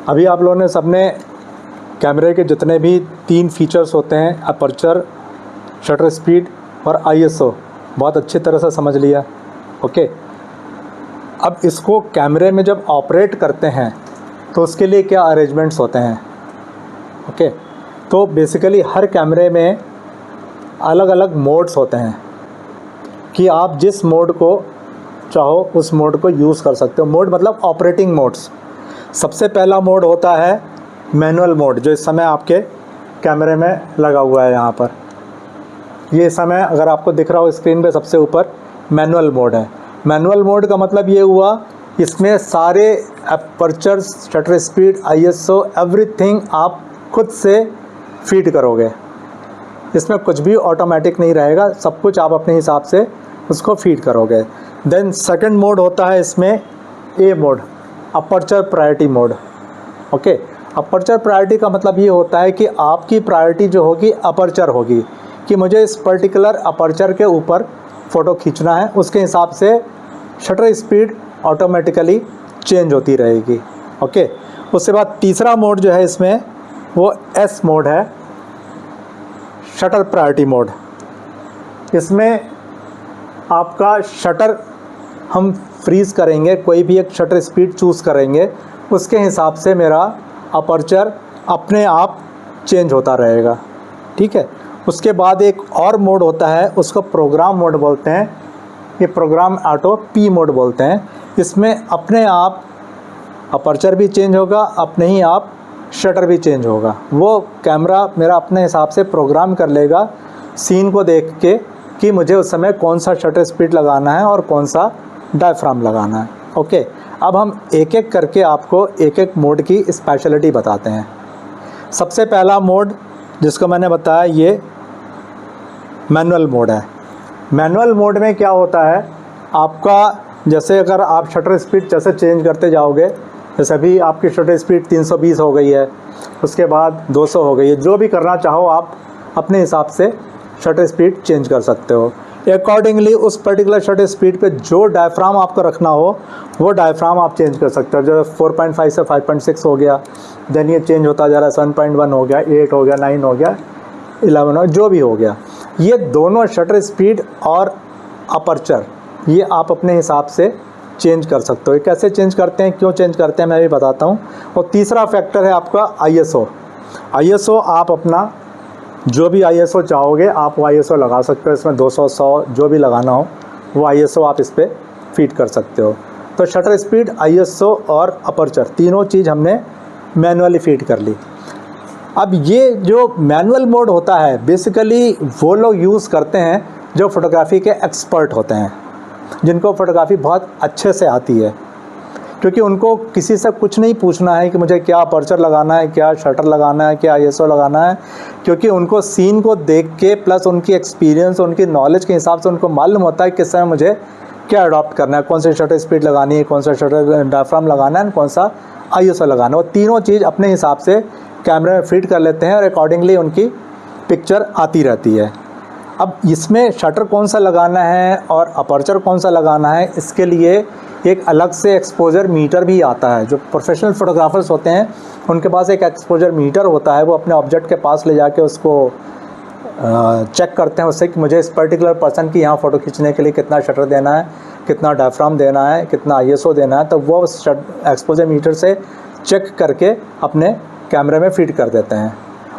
अभी आप लोगों ने सबने कैमरे के जितने भी 3 फीचर्स होते हैं, अपर्चर, शटर स्पीड और आईएसओ, बहुत अच्छी तरह से समझ लिया। ओके, अब इसको कैमरे में जब ऑपरेट करते हैं तो उसके लिए क्या अरेंजमेंट्स होते हैं। ओके, तो बेसिकली हर कैमरे में अलग अलग मोड्स होते हैं कि आप जिस मोड को चाहो उस मोड को यूज़ कर सकते हो। मोड मतलब ऑपरेटिंग मोड्स। सबसे पहला मोड होता है मैनुअल मोड, जो इस समय आपके कैमरे में लगा हुआ है। यहाँ पर ये इस समय अगर आपको दिख रहा हो स्क्रीन पे सबसे ऊपर मैनुअल मोड है। मैनुअल मोड का मतलब ये हुआ इसमें सारे apertures, shutter speed, ISO, everything आप खुद से फीड करोगे। इसमें कुछ भी ऑटोमेटिक नहीं रहेगा, सब कुछ आप अपने हिसाब से उसको फीड करोगे। देन सेकंड मोड होता है इसमें A mode, aperture priority mode. Okay, aperture priority का मतलब ये होता है कि आपकी प्रायोरिटी जो होगी अपर्चर होगी, कि मुझे इस पर्टिकुलर अपर्चर के ऊपर फ़ोटो खींचना है, उसके हिसाब से शटर स्पीड ऑटोमेटिकली चेंज होती रहेगी। ओके, उसके बाद तीसरा मोड जो है इसमें वो एस मोड है, शटर प्रायोरिटी मोड। इसमें आपका शटर हम फ्रीज़ करेंगे, कोई भी एक शटर स्पीड चूज़ करेंगे, उसके हिसाब से मेरा अपर्चर अपने आप चेंज होता रहेगा। ठीक है, उसके बाद एक और मोड होता है, उसको प्रोग्राम मोड बोलते हैं। ये प्रोग्राम ऑटो पी मोड बोलते हैं। इसमें अपने आप अपर्चर भी चेंज होगा, अपने ही आप शटर भी चेंज होगा। वो कैमरा मेरा अपने हिसाब से प्रोग्राम कर लेगा सीन को देख के कि मुझे उस समय कौन सा शटर स्पीड लगाना है और कौन सा डायफ्राम लगाना है। ओके, अब हम एक एक करके आपको एक एक मोड की स्पेशलिटी बताते हैं। सबसे पहला मोड जिसको मैंने बताया ये मैनुअल मोड है। मैनुअल मोड में क्या होता है आपका, जैसे अगर आप शटर स्पीड जैसे चेंज करते जाओगे, जैसे अभी आपकी शटर स्पीड 320 हो गई है, उसके बाद 200 हो गई है, जो भी करना चाहो आप अपने हिसाब से शटर स्पीड चेंज कर सकते हो। अकॉर्डिंगली उस पर्टिकुलर शटर स्पीड पे जो डायफ्राम आपको रखना हो वो डायफ्राम आप चेंज कर सकते हो। जो 4.5 से 5.6 हो गया, देन ये चेंज होता जा रहा है, 7.1 हो गया, 8 हो गया, 9 हो गया, 11 हो, जो भी हो गया। ये दोनों शटर स्पीड और अपर्चर ये आप अपने हिसाब से चेंज कर सकते हो। ये कैसे चेंज करते हैं, क्यों चेंज करते हैं, मैं भी बताता हूँ। और तीसरा फैक्टर है आपका आईएसओ। आईएसओ आप अपना जो भी आईएसओ चाहोगे आप वो आईएसओ लगा सकते हो। इसमें 200, 100 जो भी लगाना हो वो आईएसओ आप इस पर फीड कर सकते हो। तो शटर स्पीड, आईएसओ और अपर्चर तीनों चीज़ हमने मैनुअली फीड कर ली। अब ये जो मैनुअल मोड होता है बेसिकली वो लोग यूज़ करते हैं जो फोटोग्राफी के एक्सपर्ट होते हैं, जिनको फोटोग्राफी बहुत अच्छे से आती है, क्योंकि उनको किसी से कुछ नहीं पूछना है कि मुझे क्या अपर्चर लगाना है, क्या शटर लगाना है, क्या आईएसओ लगाना है, क्योंकि उनको सीन को देख के प्लस उनकी एक्सपीरियंस, उनकी नॉलेज के हिसाब से उनको मालूम होता है किस समय मुझे क्या अडॉप्ट करना है, कौन सी शटर स्पीड लगानी है, कौन सा शटर डायफ्राम लगाना है, कौन सा आईएसओ लगाना है। वो तीनों चीज़ अपने हिसाब से कैमरे में फीड कर लेते हैं और अकॉर्डिंगली उनकी पिक्चर आती रहती है। अब इसमें शटर कौन सा लगाना है और अपर्चर कौन सा लगाना है, इसके लिए एक अलग से एक्सपोजर मीटर भी आता है। जो प्रोफेशनल फ़ोटोग्राफर्स होते हैं उनके पास एक एक्सपोजर मीटर होता है, वो अपने ऑब्जेक्ट के पास ले जाके उसको चेक करते हैं उससे कि मुझे इस पर्टिकुलर पर्सन की यहाँ फ़ोटो खींचने के लिए कितना शटर देना है, कितना डायफ्राम देना है, कितना आईएसओ देना है। तो वो एक्सपोजर मीटर से चेक करके अपने कैमरे में फिट कर देते हैं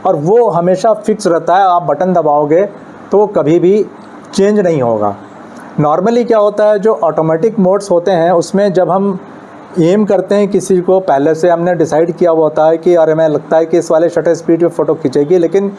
और वो हमेशा फिक्स रहता है। आप बटन दबाओगे तो वो कभी भी चेंज नहीं होगा। नॉर्मली क्या होता है, जो ऑटोमेटिक मोड्स होते हैं उसमें जब हम एम करते हैं किसी को, पहले से हमने डिसाइड किया हुआ होता है कि अरे मैं लगता है कि इस वाले शटर स्पीड पे फ़ोटो खींचेगी, लेकिन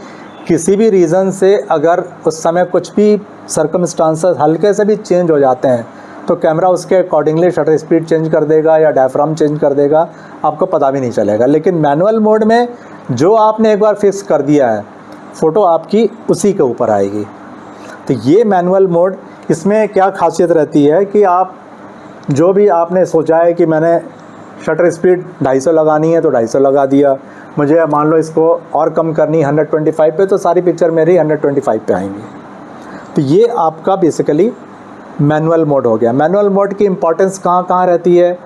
किसी भी रीज़न से अगर उस समय कुछ भी सर्कमस्टांसेस हल्के से भी चेंज हो जाते हैं तो कैमरा उसके अकॉर्डिंगली शटर स्पीड चेंज कर देगा या डायफ्राम चेंज कर देगा, आपको पता भी नहीं चलेगा। लेकिन मैनुअल मोड में जो आपने एक बार फिक्स कर दिया है फ़ोटो आपकी उसी के ऊपर आएगी। तो ये मैनुअल मोड, इसमें क्या खासियत रहती है कि आप जो भी आपने सोचा है कि मैंने शटर स्पीड 250 लगानी है तो 250 लगा दिया, मुझे मान लो इसको और कम करनी 125 पे, तो सारी पिक्चर मेरी 125 पे आएंगी। तो ये आपका बेसिकली मैनुअल मोड हो गया। मैनुअल मोड की इम्पोर्टेंस कहाँ कहाँ रहती है।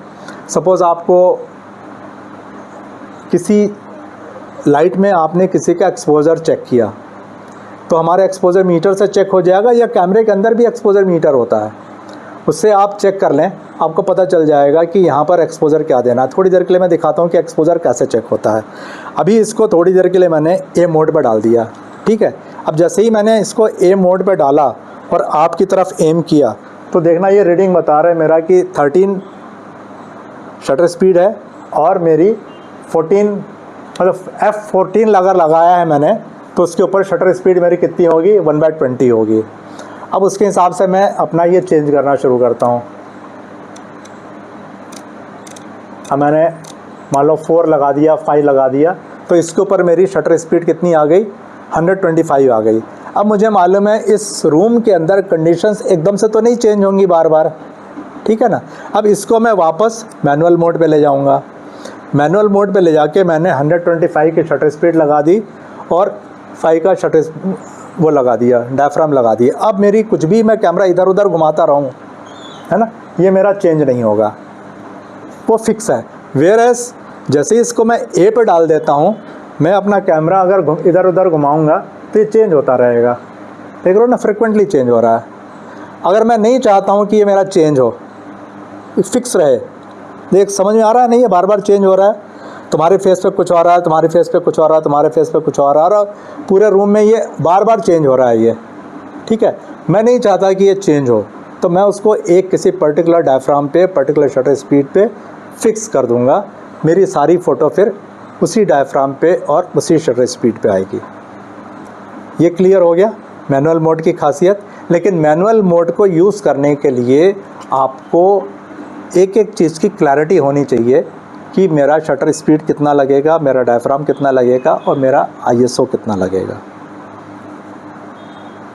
सपोज़ आपको किसी लाइट में आपने किसी का एक्सपोज़र चेक किया, तो हमारे एक्सपोज़र मीटर से चेक हो जाएगा या कैमरे के अंदर भी एक्सपोज़र मीटर होता है, उससे आप चेक कर लें, आपको पता चल जाएगा कि यहाँ पर एक्सपोज़र क्या देना है। थोड़ी देर के लिए मैं दिखाता हूँ कि एक्सपोज़र कैसे चेक होता है। अभी इसको थोड़ी देर के लिए मैंने ए मोड पर डाल दिया, ठीक है। अब जैसे ही मैंने इसको ए मोड पर डाला और आपकी तरफ एम किया, तो देखना ये रीडिंग बता रहा है मेरा कि 13 शटर स्पीड है और मेरी 14 मतलब F14 अगर लगाया है मैंने, तो उसके ऊपर शटर स्पीड मेरी कितनी होगी, 1/20 होगी। अब उसके हिसाब से मैं अपना ये चेंज करना शुरू करता हूँ। अब मैंने मान लो 4 लगा दिया, 5 लगा दिया, तो इसके ऊपर मेरी शटर स्पीड कितनी आ गई, 125 आ गई। अब मुझे मालूम है इस रूम के अंदर कंडीशंस एकदम से तो नहीं चेंज होंगी बार बार, ठीक है ना। अब इसको मैं वापस मैनुअल मोड पे ले जाऊंगा। मैनुअल मोड पे ले जाके मैंने 125 की शटर स्पीड लगा दी और 5 का शटर वो लगा दिया, डायफ्राम लगा दिया। अब मेरी कुछ भी मैं कैमरा इधर उधर घुमाता रहूँ, है ना, ये मेरा चेंज नहीं होगा, वो फिक्स है। वेयरएस जैसे ही इसको मैं ए पे डाल देता हूँ, मैं अपना कैमरा अगर इधर उधर घुमाऊँगा तो ये चेंज होता रहेगा। देख रहे हो ना, फ्रिक्वेंटली चेंज हो रहा है। अगर मैं नहीं चाहता हूँ कि ये मेरा चेंज हो, फिक्स रहे, देख समझ में आ रहा है नहीं, ये बार बार चेंज हो रहा है, तुम्हारे फेस पे कुछ हो रहा है, तुम्हारे फेस पे कुछ हो रहा है, तुम्हारे फेस पे कुछ हो रहा है, और पूरे रूम में ये बार बार चेंज हो रहा है ये, ठीक है। मैं नहीं चाहता कि ये चेंज हो, तो मैं उसको एक किसी पर्टिकुलर डायफ्राम पे, पर्टिकुलर शटर स्पीड पे फिक्स कर दूंगा। मेरी सारी फ़ोटो फिर उसी डायफ्राम पे और उसी शटर स्पीड पे आएगी। ये क्लियर हो गया मैनुअल मोड की खासियत। लेकिन मैनुअल मोड को यूज़ करने के लिए आपको एक एक चीज़ की क्लैरिटी होनी चाहिए कि मेरा शटर स्पीड कितना लगेगा, मेरा डायफ्राम कितना लगेगा और मेरा ISO कितना लगेगा।